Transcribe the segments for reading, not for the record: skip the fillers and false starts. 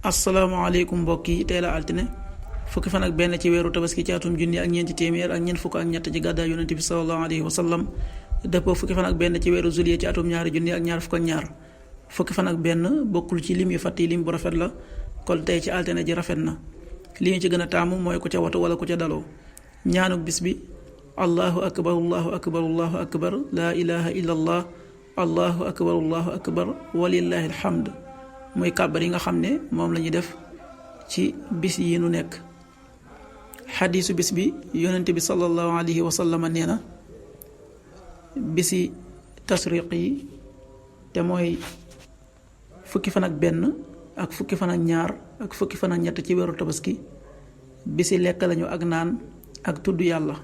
asalaamaaleykum mbokk yi tey la altine fukki fan ak benn ci weeru tabaski ci atum junni ak ñeenti téeméer ak ñeent fukk ak ñett ci gàddaay yonente bi sallallahu alayhi wa sallam dëppoo fukki fan ak benn ci weeru juillet ci atum ñaari junni ak ñaar fukk ak ñaar fukki fan ak benn bokkul ci lim yu fàtt yi lim bu rafet la kon tey ci altine ji rafet na li ñu ci gën a taamu mooy ku ca watu wala ku ca daloo ñaanuk bis bi allahu akbar allahu akbar allahu akbar laa ilaha illa allah allahu akbar allahu akbar walillahi alhamd mooy kàbbar yi nga xam ne moom la ñuy def ci bis yi nu nekk. xadiisu bis bi yonente bi sallallahu alayhi wa sallam nee na bisi tasriq yi te mooy fukki fan ak benn ak fukki fan ak ñaar ak fukki fan ak ñett ci weeru tabaski bisi lekk lañu ak naan ak tudd yàlla.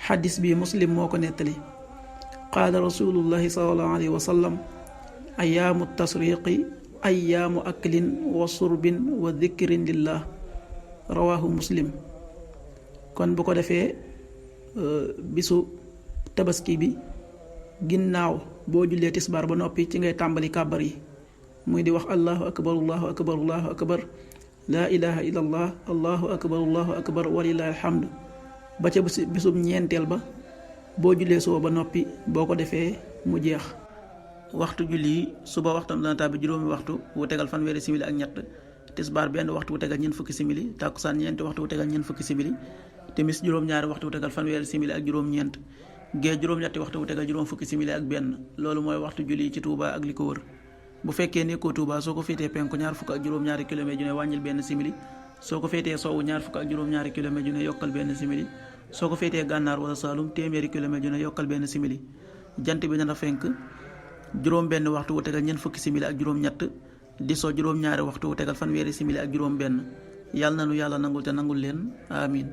xadiis bi muslim moo ko nettali qaala rasulullahi sallallahu alayhi wa sallam ayaamu tasriqi ayaamu aklin wa surbin wa dikrin lillah rawaahu muslim. kon bu ko defee bisu tabaski bi ginnaaw boo jullee tisbaar ba noppi ci ngay tàmbali kàbbar yi muy di wax allahu akbar allahu akbar allahu akbar laa ilaha illa allah allahu akbar walillahi alhamd ba ca bisub ñeenteel ba boo jullee suba ba noppi boo ko defee mu jeex. waxtu julli yi suba waxtam dana tàbbi juróomi waxtu wu tegal fanweeri simili ak ñett, tisbaar benn waxtu wu tegal ñeent fukki simili, tàkkusaan ñeenti waxtu wu tegal ñeent fukki simili, timis juróom-ñaari waxtu wu tegal fanweeri simili ak juróom-ñeent, gee juróom-ñetti waxtu wu tegal juróom fukki simili ak benn. loolu mooy waxtu julli yi ci Touba ak li ko wër. bu fekkee nekkoo Touba soo ko féetee penku ñaar fukk ak juróom-ñaari kilomètre ju ne wàññil benn simili, soo ko féetee sowwu ñaar fukk ak juróom-ñaari kilomètre ju ne yokkal benn simili, soo ko féetee gànnaar wala Saalum téeméeri kilomètre ju ne yokkal benn simili. jant bi dana fenk juróom benn waxtu wu tegal ñeent fukki simili ak juróom ñett, di so juróom ñaari waxtu wu tegal fanweeri simili ak juróom benn. yàlla na nu yàlla nangul te nangul leen amin.